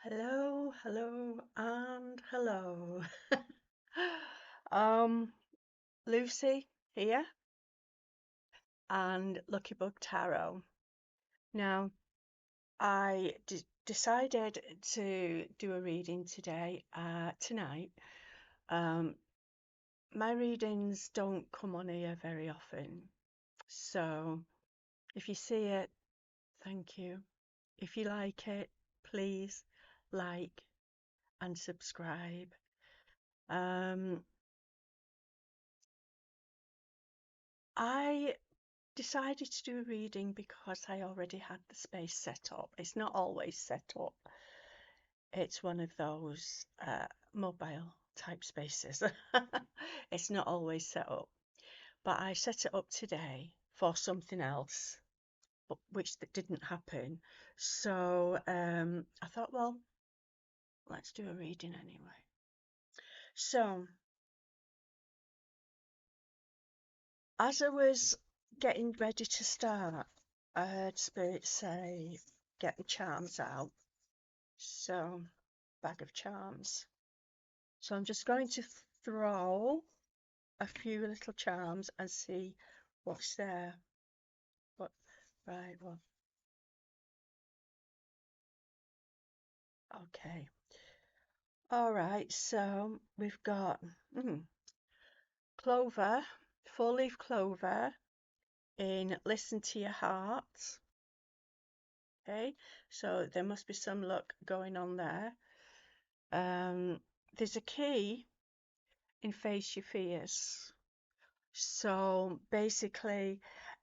Hello, hello, and hello. um, Lucy here and Lucky Bug Tarot. Now, I decided to do a reading today, tonight. Um, my readings don't come on here very often, so if you see it, thank you. If you like it, please like and subscribe. Um, I decided to do a reading because I already had the space set up. It's not always set up. It's one of those mobile type spaces. It's not always set up. But I set it up today for something else, but which that didn't happen. So I thought, well, let's do a reading anyway. So as I was getting ready to start, I heard Spirit say, get the charms out. So, bag of charms. So I'm just going to throw a few little charms and see what's there. But right, well, okay. All right, so we've got clover, four-leaf clover in Listen to Your Heart. Okay, so there must be some luck going on there. There's a key in Face Your Fears. So basically,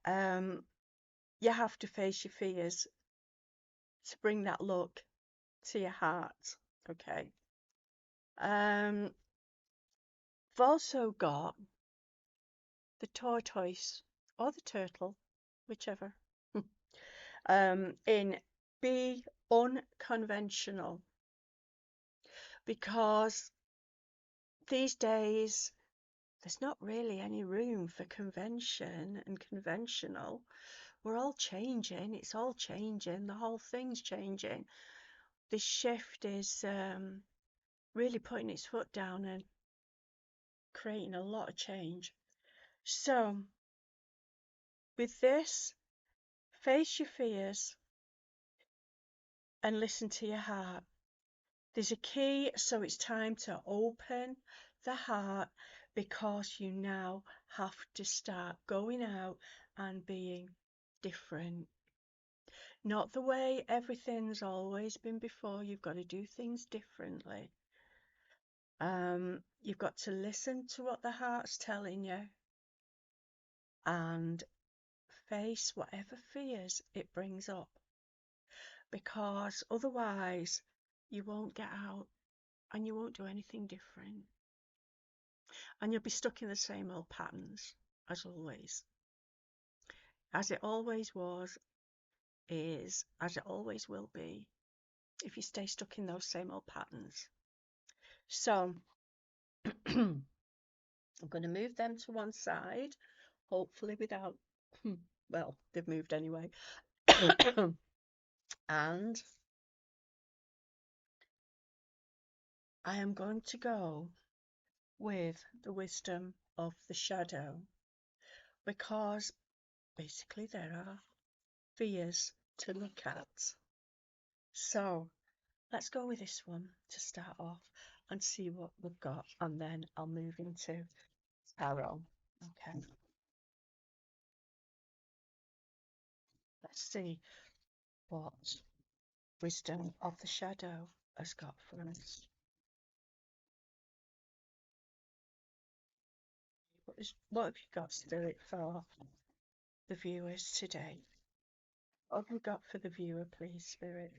you have to face your fears to bring that luck to your heart. Okay. I've also got the tortoise or the turtle, whichever. In Be Unconventional, because these days there's not really any room for convention and conventional. We're all changing. It's all changing. The whole thing's changing. This shift is really putting its foot down and creating a lot of change. So, with this, face your fears and listen to your heart. There's a key, so it's time to open the heart because you now have to start going out and being different. Not the way everything's always been before. You've got to do things differently. You've got to listen to what the heart's telling you and face whatever fears it brings up, because otherwise you won't get out and you won't do anything different, and you'll be stuck in the same old patterns as always. As it always was, is as it always will be if you stay stuck in those same old patterns. So I'm going to move them to one side, hopefully without, well, they've moved anyway. And I am going to go with the wisdom of the shadow, because basically there are fears to look at. So let's go with this one to start off and see what we've got, and then I'll move into tarot. Okay, let's see what wisdom of the shadow has got for us. What have you got, Spirit, for the viewers today? What have you got for the viewer, please, Spirit?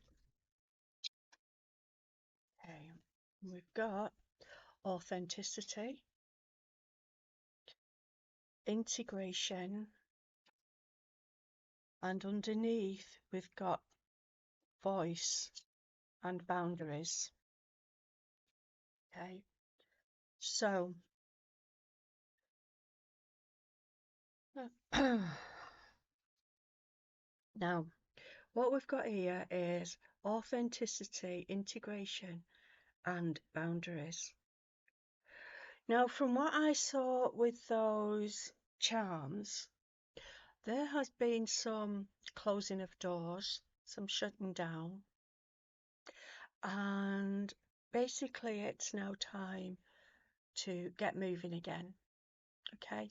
Okay, we've got authenticity, integration, and underneath we've got voice and boundaries. Okay, so now What we've got here is authenticity, integration, and boundaries. Now, from what I saw with those charms, there has been some closing of doors, some shutting down, and basically it's now time to get moving again. Okay,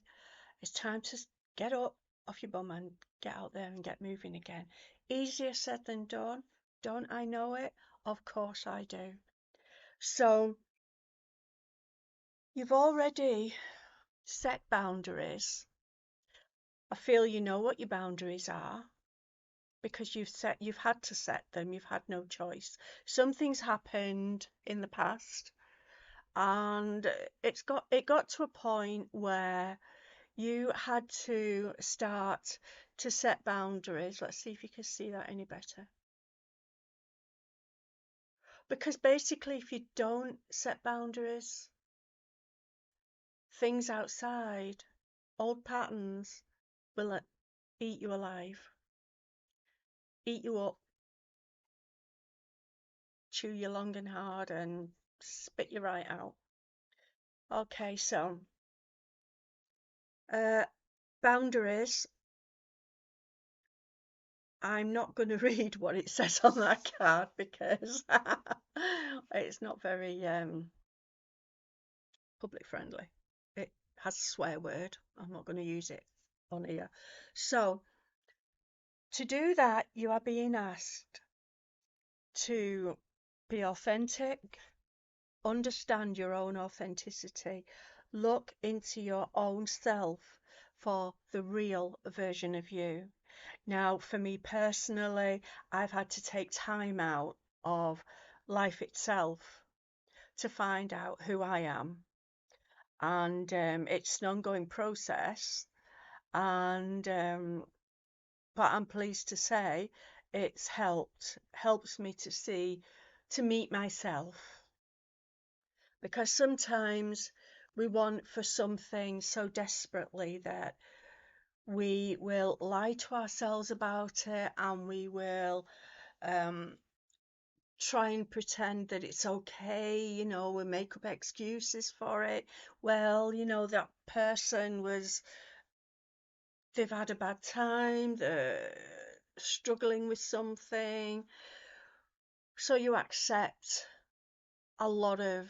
it's time to get up off your bum and get out there and get moving again. Easier said than done. Don't I know it? Of course I do. So you've already set boundaries. I feel you know what your boundaries are because you've had to set them. You've had no choice. Something's happened in the past and it got to a point where you had to start to set boundaries. Let's see if you can see that any better. Because basically, if you don't set boundaries, things outside, old patterns, will eat you alive, eat you up, chew you long and hard, and spit you right out. Okay, so uh, boundaries. I'm not going to read what it says on that card because it's not very public friendly. It has a swear word. I'm not going to use it on here. So, to do that, you are being asked to be authentic, understand your own authenticity, look into your own self for the real version of you. Now, for me personally, I've had to take time out of life itself to find out who I am. And it's an ongoing process. And but I'm pleased to say it's helps me to see, to meet myself. Because sometimes we want for something so desperately that we will lie to ourselves about it and we will um, try and pretend that it's okay, we make up excuses for it. Well, that person they've had a bad time, they're struggling with something. So you accept a lot of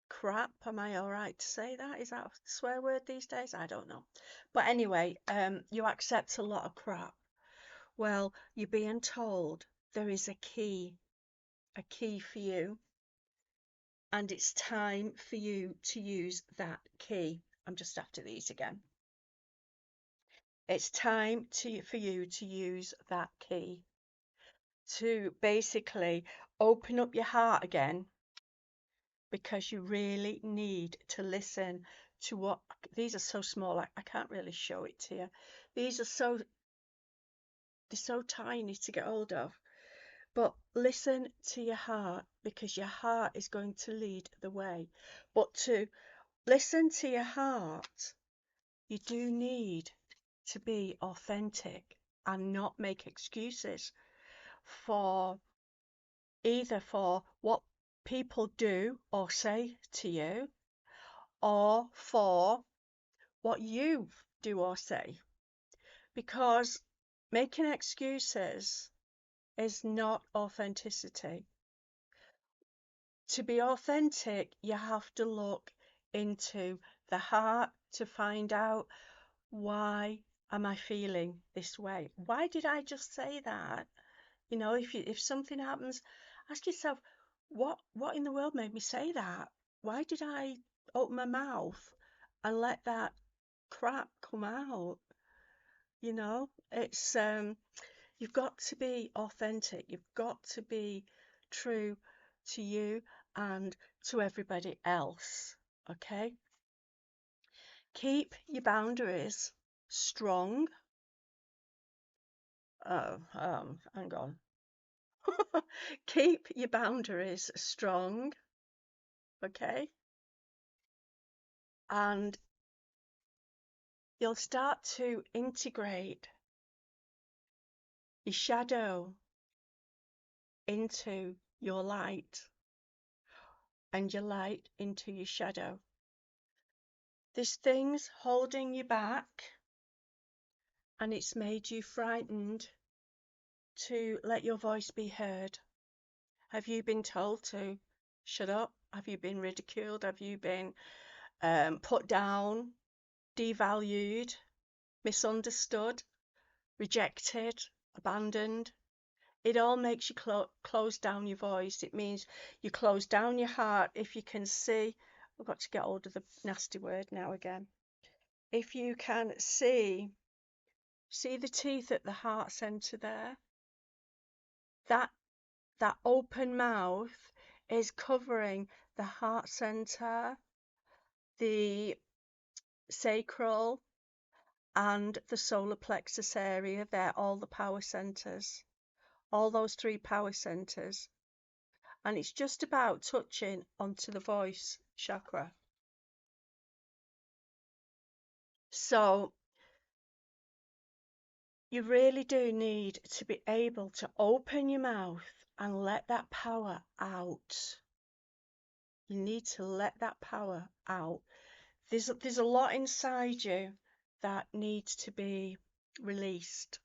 crap. Am I all right to say that? Is that a swear word these days? I don't know. But anyway, you accept a lot of crap. Well, you're being told there is a key for you, and it's time for you to use that key. I'm just after these again. It's time for you to use that key to basically open up your heart again because you really need to listen to what these are so small. I can't really show it to you. These are they're so tiny to get hold of. But listen to your heart because your heart is going to lead the way. But to listen to your heart, you do need to be authentic and not make excuses for either for what people do or say to you or for what you do or say. Because making excuses is not authenticity. To be authentic, you have to look into the heart to find out, why am I feeling this way? Why did I just say that? If something happens, ask yourself, what in the world made me say that? Why did I open my mouth and let that crap come out? It's you've got to be authentic. You've got to be true to you and to everybody else. Okay? Keep your boundaries strong. Oh, hang on. Keep your boundaries strong, okay? And you'll start to integrate your shadow into your light and your light into your shadow. There's things holding you back, and it's made you frightened to let your voice be heard. Have you been told to shut up? Have you been ridiculed? Have you been put down, devalued, misunderstood, rejected, abandoned? It all makes you close down your voice. It means you close down your heart. If you can see, I've got to get hold of the nasty word now again. If you can see the teeth at the heart center there, that open mouth is covering the heart center, the sacral, and the solar plexus area. They're all the power centers, all those 3 power centers. And it's just about touching onto the voice chakra. So you really do need to be able to open your mouth and let that power out. You need to let that power out. There's a lot inside you that needs to be released.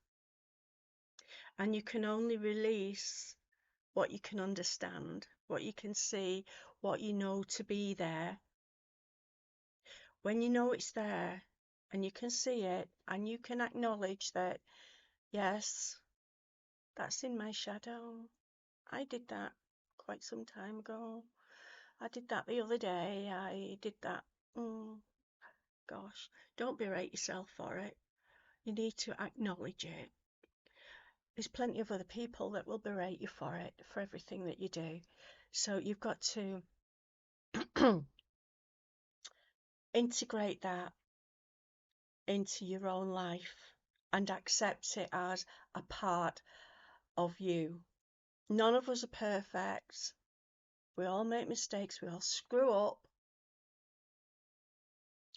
And you can only release what you can understand, what you can see, what you know to be there. When you know it's there and you can see it and you can acknowledge that, yes, that's in my shadow. I did that quite some time ago. I did that the other day. I did that. Gosh, don't berate yourself for it. You need to acknowledge it. There's plenty of other people that will berate you for it, for everything that you do. So you've got to integrate that into your own life and accept it as a part of you. None of us are perfect. We all make mistakes. We all screw up.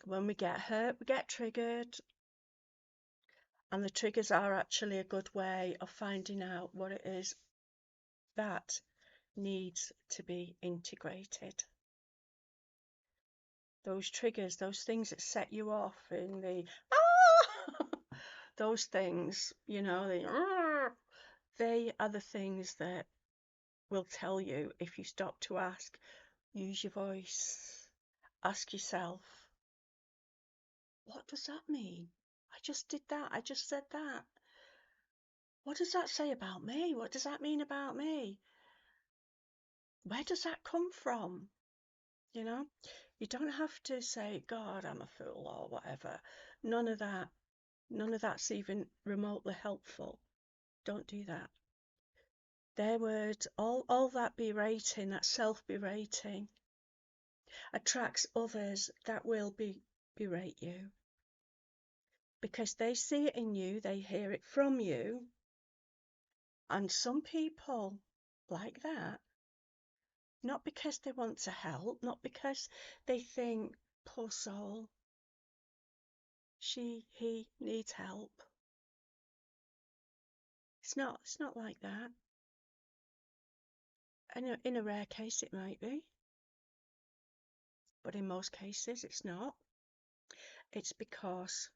When we get hurt, we get triggered. And the triggers are actually a good way of finding out what it is that needs to be integrated. Those triggers, those things that set you off in the those things, they are the things that will tell you if you stop to ask. Use your voice. Ask yourself, what does that mean? I just did that. I just said that. What does that say about me? What does that mean about me? Where does that come from? You don't have to say, God, I'm a fool or whatever. None of that. None of that's even remotely helpful. Don't do that. Their words, all that berating, that self-berating, attracts others that will berate you. Because they see it in you, they hear it from you. And some people like that, not because they want to help, not because they think, poor soul, he needs help. It's not like that. And in a rare case it might be, but in most cases it's not. It's because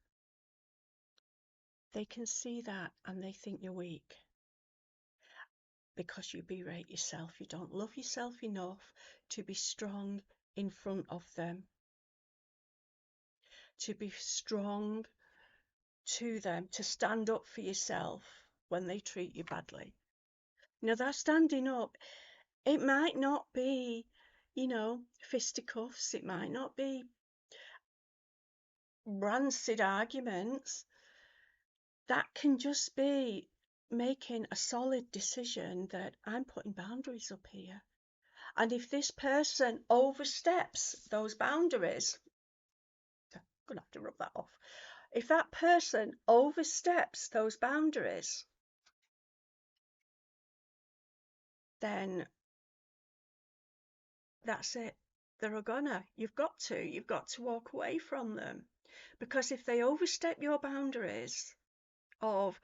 they can see that and they think you're weak. Because you berate yourself. You don't love yourself enough to be strong in front of them. To be strong to them, to stand up for yourself when they treat you badly. That standing up, it might not be, fisticuffs. It might not be rancid arguments. That can just be making a solid decision that I'm putting boundaries up here. And if this person oversteps those boundaries, I'm going to have to rub that off. If that person oversteps those boundaries, then that's it. They're a goner. You've got to walk away from them. Because if they overstep your boundaries of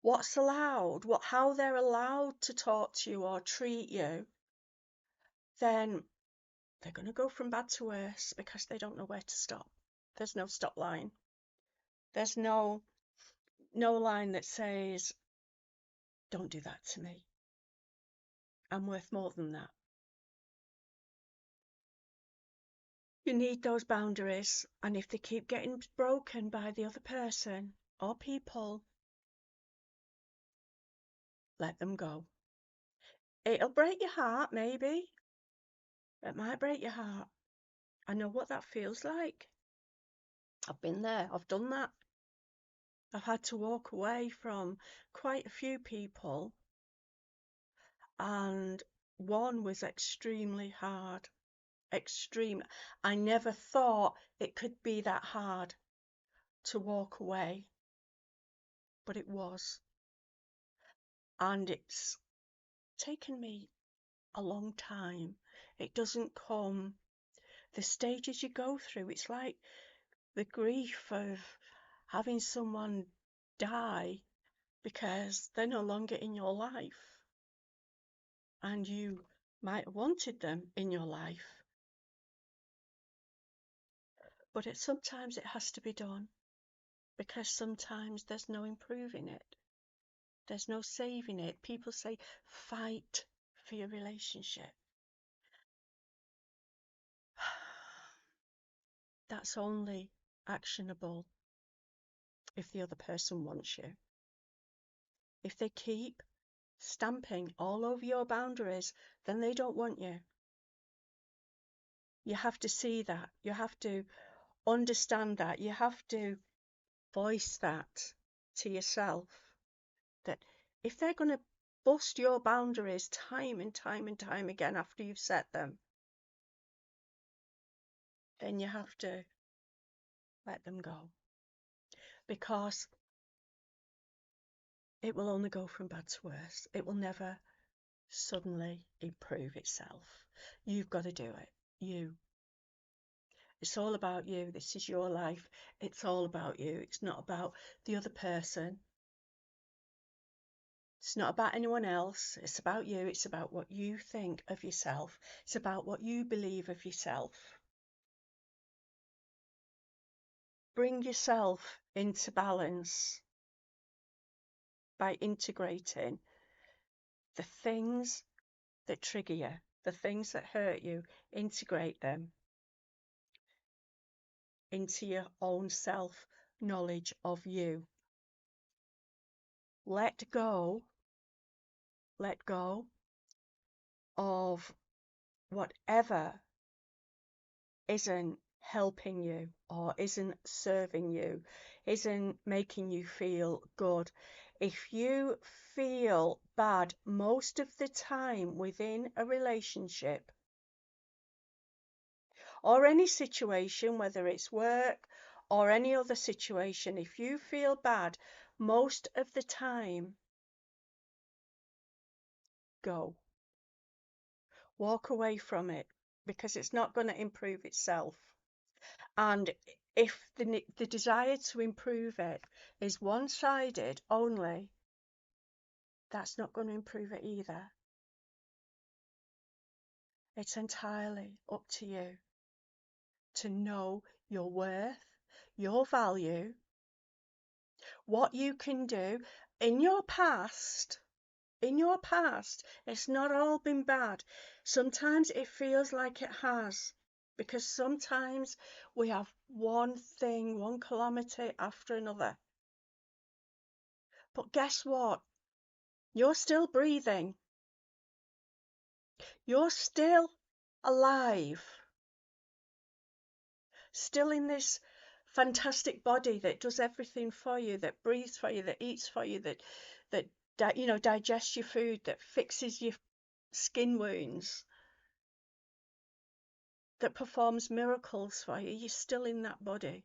what's allowed, how they're allowed to talk to you or treat you, then they're going to go from bad to worse because they don't know where to stop. There's no stop line. There's no line that says, don't do that to me. I'm worth more than that. You need those boundaries, and if they keep getting broken by the other person or people, let them go. It'll break your heart, maybe. It might break your heart. I know what that feels like. I've been there. I've done that. I've had to walk away from quite a few people, and one was extremely hard. Extreme. I never thought it could be that hard to walk away, but it was. And it's taken me a long time. It doesn't come, the stages you go through, it's like the grief of having someone die because they're no longer in your life and you might have wanted them in your life. But sometimes it has to be done because sometimes there's no improving it. There's no saving it. People say fight for your relationship. That's only actionable if the other person wants you. If they keep stamping all over your boundaries, then they don't want you. You have to see that. You have to understand that. You have to voice that to yourself, that if they're going to bust your boundaries time and time and time again after you've set them, then you have to let them go, because it will only go from bad to worse. It will never suddenly improve itself. You've got to do it. It's all about you. This is your life. It's all about you. It's not about the other person. It's not about anyone else. It's about you. It's about what you think of yourself. It's about what you believe of yourself. Bring yourself into balance by integrating the things that trigger you, the things that hurt you, integrate them into your own self-knowledge of you. Let go of whatever isn't helping you or isn't serving you, isn't making you feel good. If you feel bad most of the time within a relationship or any situation, whether it's work or any other situation, if you feel bad most of the time, go. Walk away from it, because it's not going to improve itself. And if the desire to improve it is one-sided only, that's not going to improve it either. It's entirely up to you to know your worth, your value, what you can do in your past. In your past, it's not all been bad. Sometimes it feels like it has, because sometimes we have one thing, one calamity after another. But guess what? You're still breathing. You're still alive. Still in this fantastic body that does everything for you, that breathes for you, that eats for you, that digests your food, that fixes your skin wounds, that performs miracles for you. You're still in that body.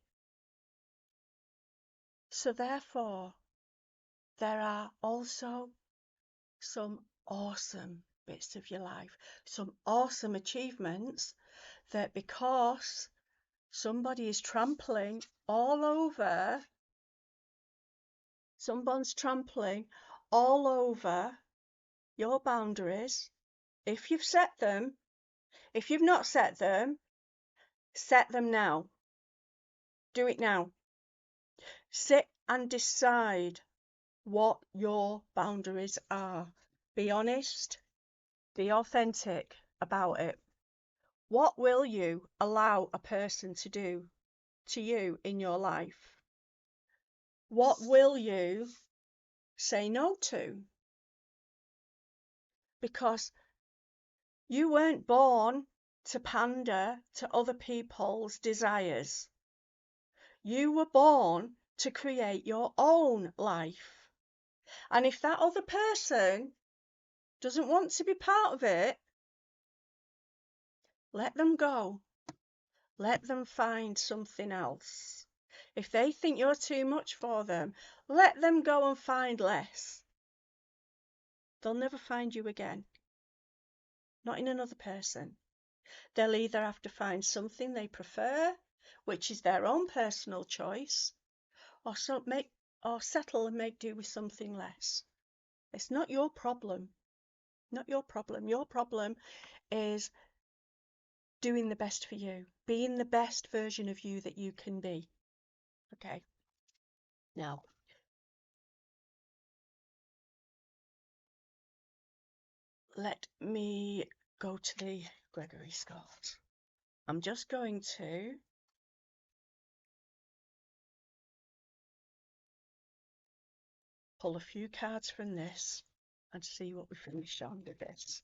So therefore, there are also some awesome bits of your life, some awesome achievements that, because somebody is trampling all over Someone's trampling all over your boundaries. If you've set them, if you've not set them now. Do it now. Sit and decide what your boundaries are. Be honest, be authentic about it. What will you allow a person to do to you in your life? What will you say no to? Because you weren't born to pander to other people's desires. You were born to create your own life. And if that other person doesn't want to be part of it, let them go. Let them find something else. If they think you're too much for them, let them go and find less. They'll never find you again. Not in another person. They'll either have to find something they prefer, which is their own personal choice, or settle and make do with something less. It's not your problem. Not your problem. Your problem is doing the best for you, being the best version of you that you can be. Okay. Now, let me go to the Gregory Scott. I'm just going to pull a few cards from this and see what we finish on with this.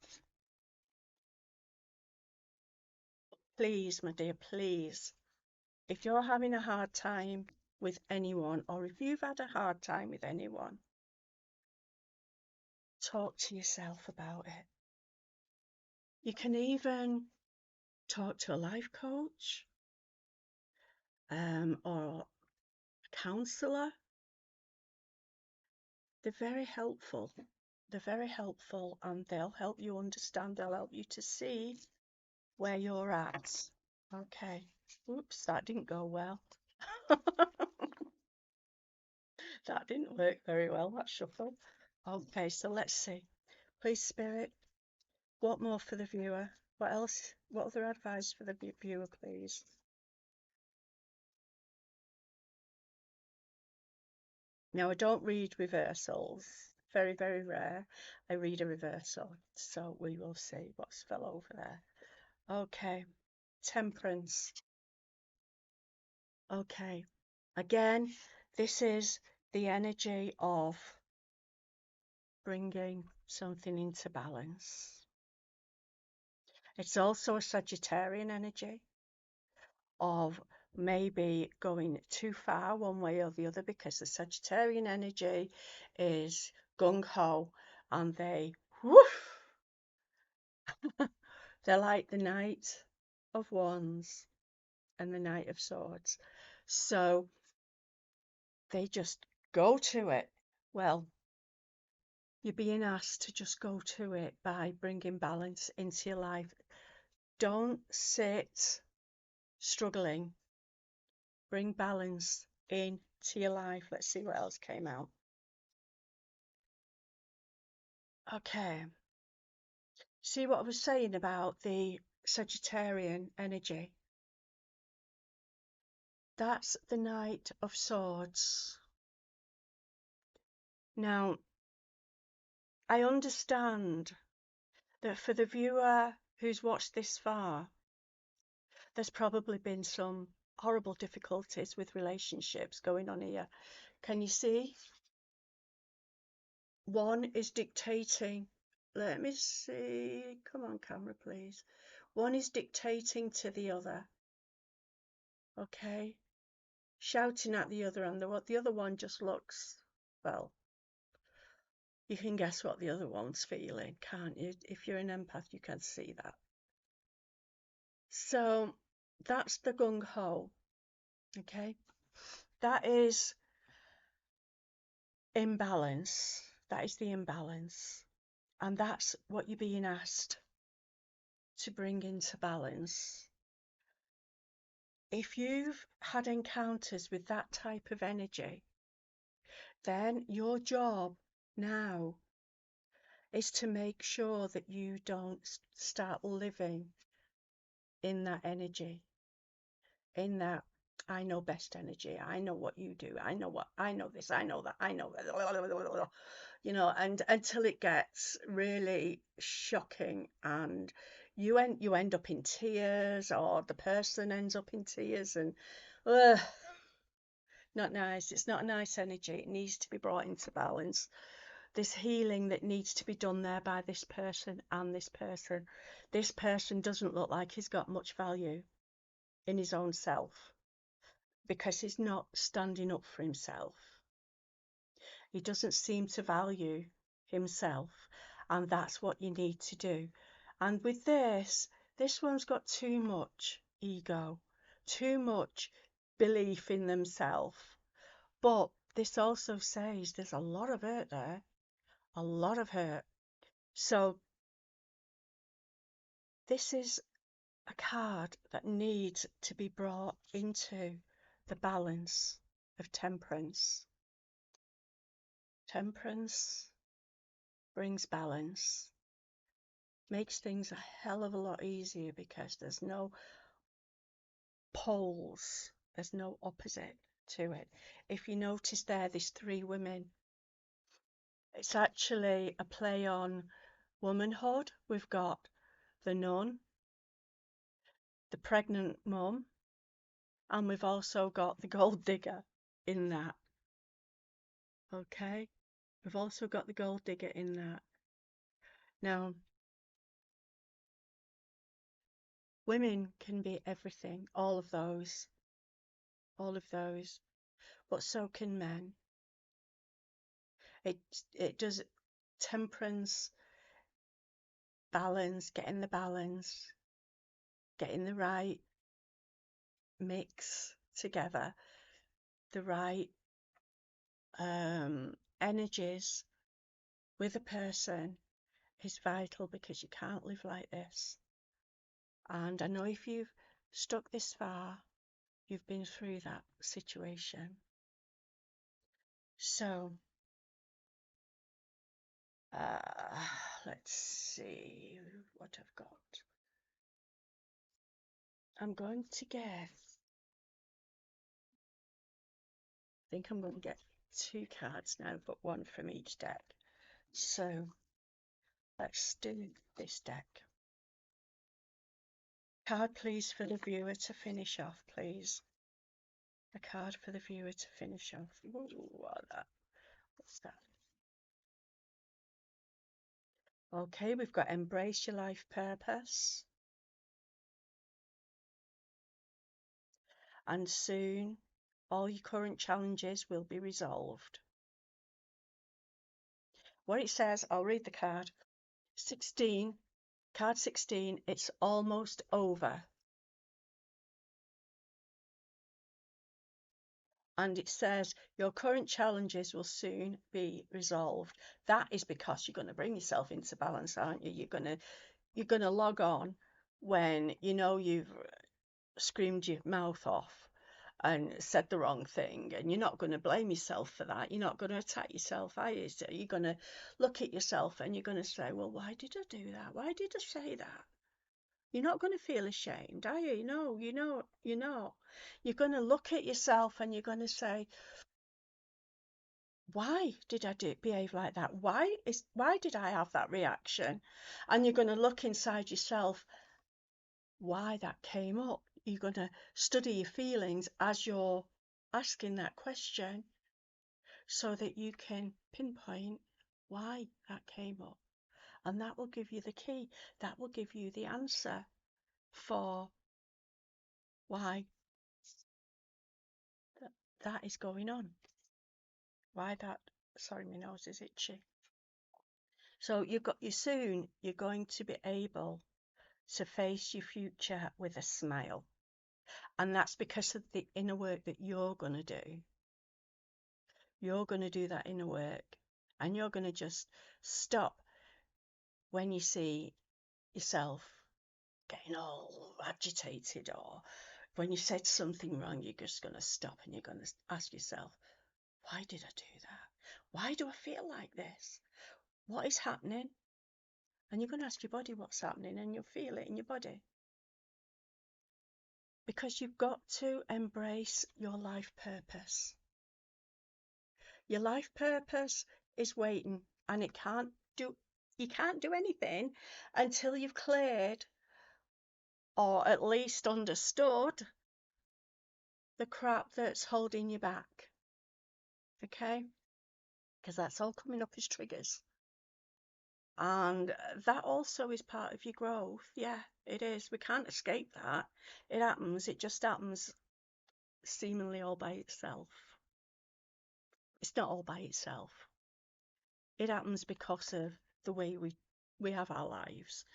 Please, my dear, please, if you're having a hard time with anyone, or if you've had a hard time with anyone, talk to yourself about it. You can even talk to a life coach or a counsellor. They're very helpful. They're very helpful, and they'll help you understand. They'll help you to see where you're at. Okay. Oops, that didn't go well. That didn't work very well, that shuffle. Okay, so let's see. Please, Spirit, what more for the viewer? What else? What other advice for the viewer, please? Now, I don't read reversals. Very, very rare. I read a reversal. So we will see what's fell over there. Okay. Temperance. Okay. Again, this is the energy of bringing something into balance. It's also a Sagittarian energy of maybe going too far one way or the other, because the Sagittarian energy is gung-ho and they woof. They're like the Knight of Wands and the Knight of Swords. So they just go to it. Well, you're being asked to just go to it by bringing balance into your life. Don't sit struggling. Bring balance into your life. Let's see what else came out. Okay. See what I was saying about the Sagittarian energy? That's the Knight of Swords. Now, I understand that for the viewer who's watched this far, there's probably been some horrible difficulties with relationships going on here. Can you see? One is dictating. Let me see. Come on, camera, please. One is dictating to the other. Okay? Shouting at the other, and the other one just looks, well, you can guess what the other one's feeling, can't you? If you're an empath, you can see that. So that's the gung-ho. Okay? That is imbalance. That is the imbalance. And that's what you're being asked to bring into balance. If you've had encounters with that type of energy, then your job now is to make sure that you don't start living in that energy, in that I know best energy. I know what you do. I know this. I know that. I know that. And until it gets really shocking, and you end up in tears, or the person ends up in tears, and uh, not nice. It's not a nice energy. It needs to be brought into balance. This healing that needs to be done there by this person and this person. This person doesn't look like he's got much value in his own self because he's not standing up for himself. He doesn't seem to value himself, and that's what you need to do. And with this one's got too much ego, too much belief in themselves. But this also says there's a lot of hurt there, a lot of hurt. So this is a card that needs to be brought into the balance of temperance. Temperance brings balance, makes things a hell of a lot easier because there's no poles, there's no opposite to it. If you notice there's three women. It's actually a play on womanhood. We've got the nun, the pregnant mum, and we've also got the gold digger in that. Okay, we've also got the gold digger in that. Now, women can be everything, all of those, but so can men. It does temperance, balance, getting the right mix together, the right energies with a person is vital, because you can't live like this. And I know if you've stuck this far, you've been through that situation. So let's see what I've got. I'm going to get, I think I'm going to get 2 cards now, but 1 from each deck. So let's do this deck. Card, please, for the viewer to finish off, please. A card for the viewer to finish off. Ooh, what's that? Okay, we've got embrace your life purpose. And soon all your current challenges will be resolved. What it says, I'll read the card. 16, card 16, it's almost over. And it says your current challenges will soon be resolved. That is because you're going to bring yourself into balance, aren't you? You're going to log on when you know you've screamed your mouth off and said the wrong thing, and you're not going to blame yourself for that. You're not going to attack yourself, are you? So you're going to look at yourself and you're going to say, well, why did I do that? Why did I say that? You're not going to feel ashamed, are you? No, you're not. You're going to look at yourself and you're going to say, why did I behave like that? Why did I have that reaction? And you're going to look inside yourself, why that came up. You're going to study your feelings as you're asking that question, so that you can pinpoint why that came up. And that will give you the key. That will give you the answer for why that is going on. Why that, sorry, my nose is itchy. So you're going to be able to face your future with a smile. And that's because of the inner work that you're going to do. You're going to do that inner work, and you're going to just stop when you see yourself getting all agitated, or when you said something wrong. You're just going to stop and you're going to ask yourself, why did I do that? Why do I feel like this? What is happening? And you're going to ask your body what's happening, and you'll feel it in your body. Because you've got to embrace your life purpose. Your life purpose is waiting, and you can't do anything until you've cleared, or at least understood, the crap that's holding you back. Okay? Because that's all coming up as triggers. And that also is part of your growth. Yeah, it is. We can't escape that. It happens. It just happens seemingly all by itself. It's not all by itself. It happens because of the way we have our lives,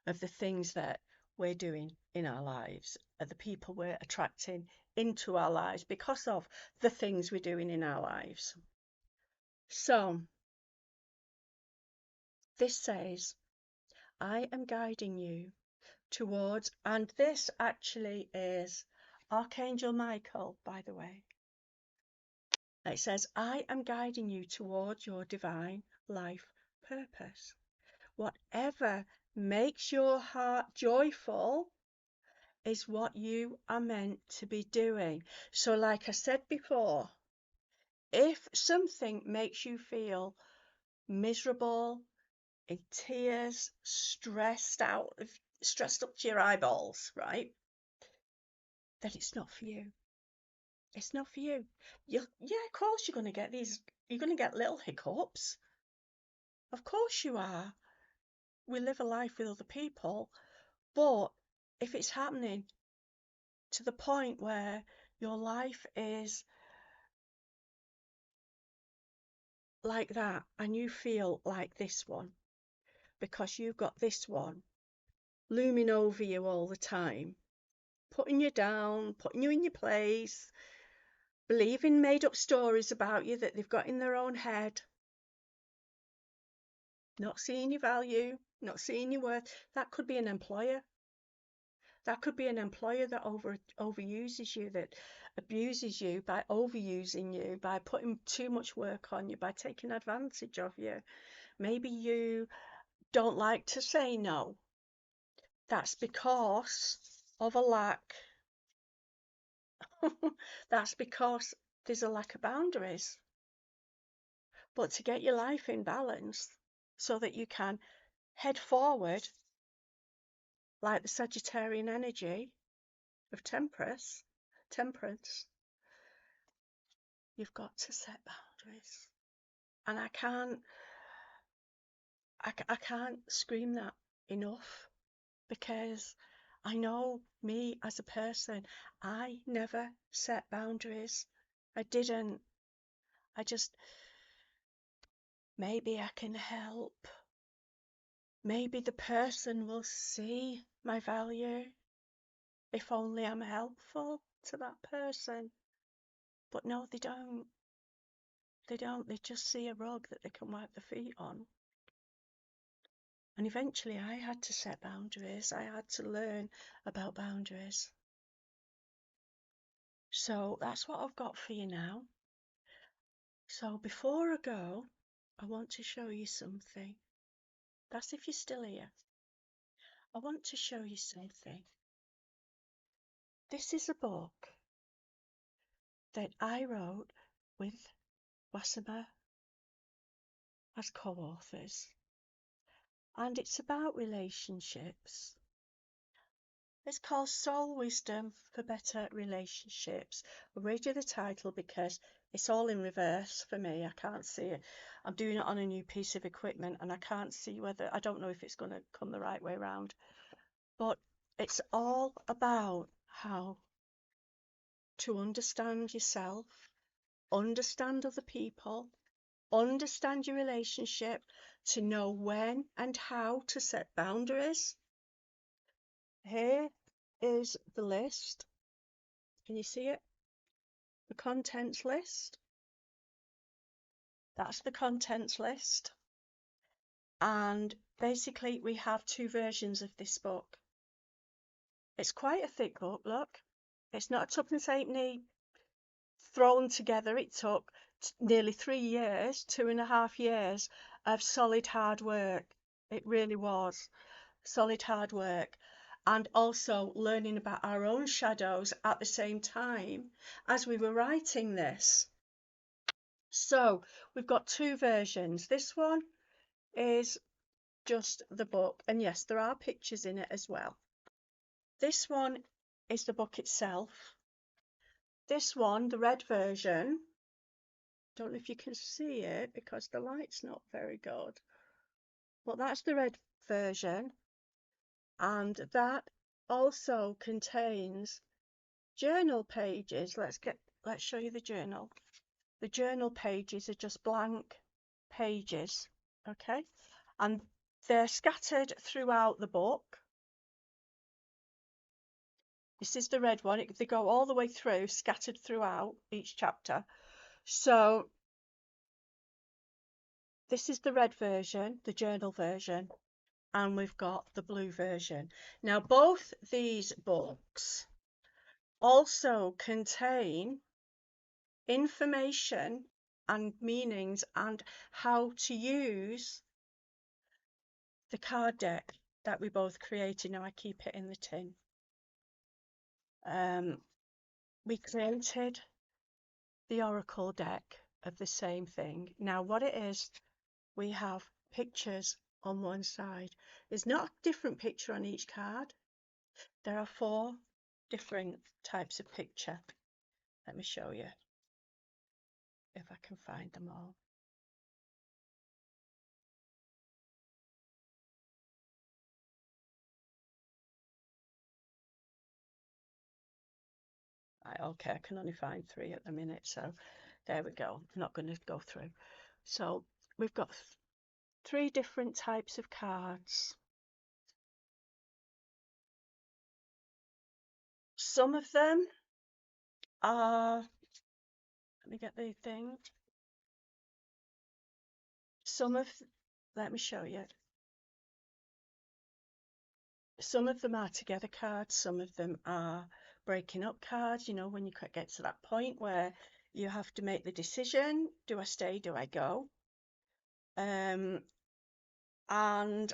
of the things that we're doing in our lives, of the people we're attracting into our lives because of the things we're doing in our lives. So this says, I am guiding you towards, and this actually is Archangel Michael, by the way. It says, I am guiding you towards your divine life purpose. Whatever makes your heart joyful is what you are meant to be doing. So, like I said before, if something makes you feel miserable, in tears, stressed up to your eyeballs, right? Then it's not for you. It's not for you. Yeah, of course you're going to get you're going to get little hiccups. Of course you are. We live a life with other people, but if it's happening to the point where your life is like that and you feel like this one because you've got this one looming over you all the time, putting you down, putting you in your place, believing made up stories about you that they've got in their own head, not seeing your value, not seeing your worth. That could be an employer. That could be an employer that overuses you, that abuses you by overusing you, by putting too much work on you, by taking advantage of you. Maybe you don't like to say no. That's because of a lack. That's because there's a lack of boundaries. But to get your life in balance so that you can head forward like the Sagittarian energy of temperance, you've got to set boundaries. And I can't scream that enough, because I know me as a person, I never set boundaries. I didn't. I just, maybe I can help. Maybe the person will see my value if only I'm helpful to that person. But no, they don't. They don't. They just see a rug that they can wipe their feet on. And eventually I had to set boundaries. I had to learn about boundaries. So that's what I've got for you now. So before I go, I want to show you something. That's if you're still here. I want to show you something. This is a book that I wrote with Wasima as co-authors, and it's about relationships. It's called Soul Wisdom for Better Relationships. I read you the title because it's all in reverse for me. I can't see it. I'm doing it on a new piece of equipment and I can't see I don't know if it's going to come the right way around. But it's all about how to understand yourself, understand other people, understand your relationship, to know when and how to set boundaries. Here is the list. Can you see it? The contents list. That's the contents list. And basically we have two versions of this book. It's quite a thick book, look. It's not a tuppence halfpenny thrown together. It took nearly 3 years, 2.5 years of solid hard work. It really was solid hard work. And also learning about our own shadows at the same time as we were writing this. So we've got two versions. This one is just the book, and yes, there are pictures in it as well. This one is the book itself. This one, the red version, don't know if you can see it because the light's not very good, but that's the red version, and that also contains journal pages. Let's show you the journal. The journal pages are just blank pages, okay? And they're scattered throughout the book. This is the red one. They go all the way through, scattered throughout each chapter. So this is the red version, the journal version, and we've got the blue version. Now, both these books also contain information and meanings and how to use the card deck that we both created. Now I keep it in the tin. We created the oracle deck of the same thing. Now what it is, we have pictures on one side. There's not a different picture on each card. There are 4 different types of picture. Let me show you if I can find them all. Right, okay, I can only find 3 at the minute, so there we go. I'm not going to go through. So we've got 3 different types of cards. Some of them are, let me get the thing. Let me show you. Some of them are together cards, some of them are breaking up cards, you know, when you get to that point where you have to make the decision, do I stay, do I go? And the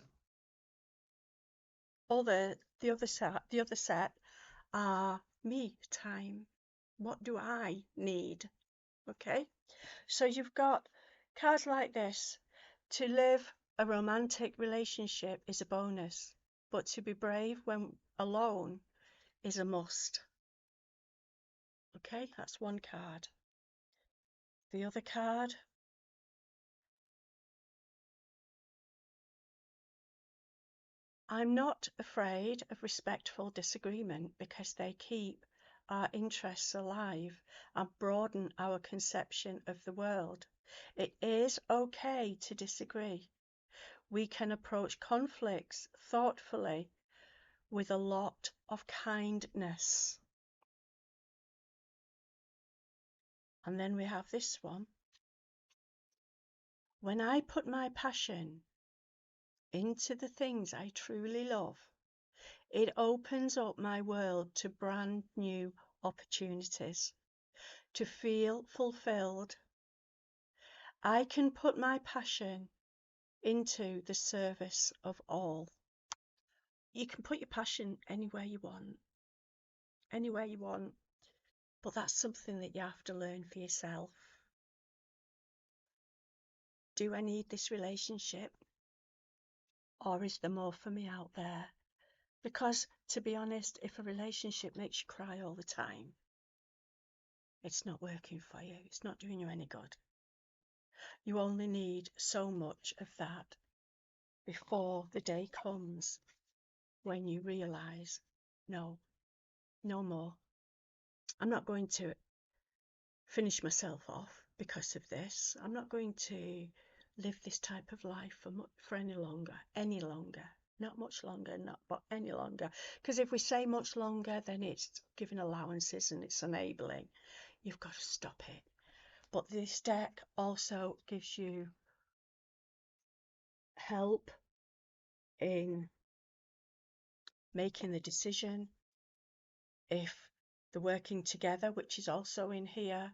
other set are me time. What do I need? Okay, so you've got cards like this. To live a romantic relationship is a bonus, but to be brave when alone is a must. Okay, that's one card. The other card, I'm not afraid of respectful disagreement because they keep our interests alive and broaden our conception of the world. It is okay to disagree. We can approach conflicts thoughtfully with a lot of kindness. And then we have this one. When I put my passion into the things I truly love, it opens up my world to brand new opportunities. To feel fulfilled, I can put my passion into the service of all. You can put your passion anywhere you want, but that's something that you have to learn for yourself. Do I need this relationship? Or is there more for me out there? Because, to be honest, if a relationship makes you cry all the time, it's not working for you. It's not doing you any good. You only need so much of that before the day comes when you realise, no, no more. I'm not going to finish myself off because of this. I'm not going to live this type of life for any longer, not much longer, not but any longer. Because if we say much longer, then it's giving allowances and it's enabling. You've got to stop it. But this deck also gives you help in making the decision, if the working together, which is also in here,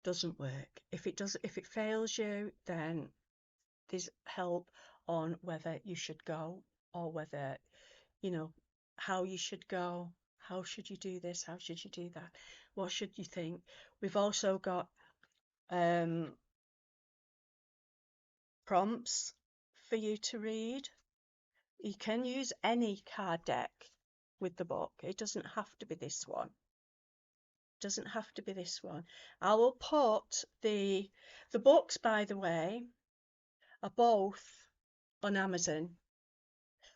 doesn't work. If it fails you, then there's help on whether you should go or whether, you know, how you should go. How should you do this? How should you do that? What should you think? We've also got um, prompts for you to read. You can use any card deck with the book. It doesn't have to be this one. Doesn't have to be this one. I will put the books, by the way, are both on Amazon.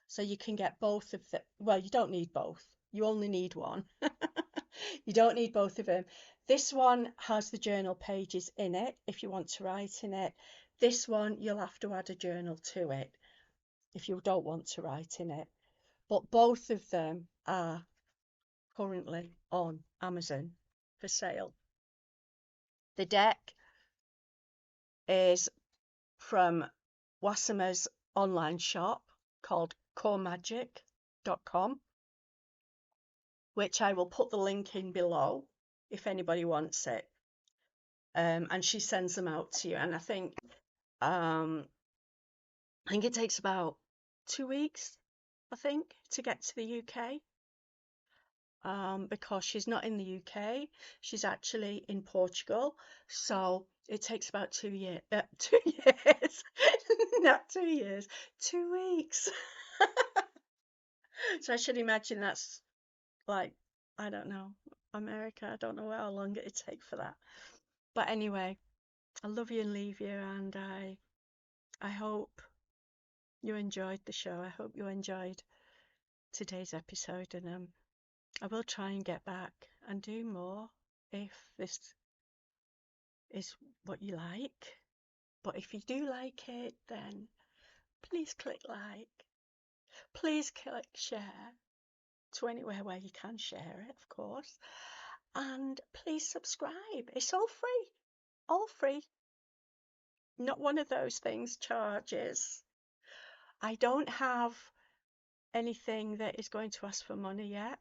So you can get both of them. Well, you don't need both. You only need one. You don't need both of them. This one has the journal pages in it if you want to write in it. This one, you'll have to add a journal to it if you don't want to write in it. But both of them are currently on Amazon for sale. The deck is from Wassama's online shop called coremagic.com, which I will put the link in below if anybody wants it. And she sends them out to you. And I think it takes about 2 weeks, I think, to get to the UK. Because she's not in the UK, she's actually in Portugal. So it takes about 2 years, 2 years, not 2 years, 2 weeks. So I should imagine that's like, I don't know, America. I don't know how long it'd take for that. But anyway, I love you and leave you, and I hope you enjoyed the show. I hope you enjoyed today's episode, and I will try and get back and do more if this is what you like. But if you do like it, then please click like. Please click share to anywhere where you can share it, of course. And please subscribe. It's all free. All free. Not one of those things charges. I don't have anything that is going to ask for money yet.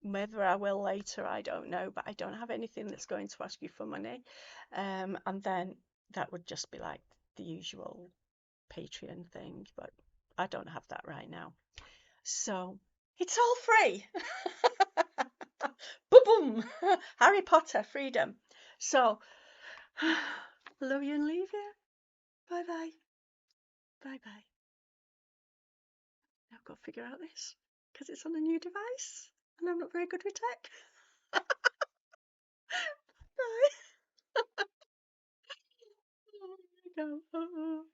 Whether I will later, I don't know, but I don't have anything that's going to ask you for money. And then that would just be like the usual Patreon thing, but I don't have that right now. So it's all free. Boom, boom. Harry Potter, freedom. So love you and leave you. Bye bye. Bye bye. I've got to figure out this because it's on a new device and I'm not very good with tech. Bye. Oh, there we go.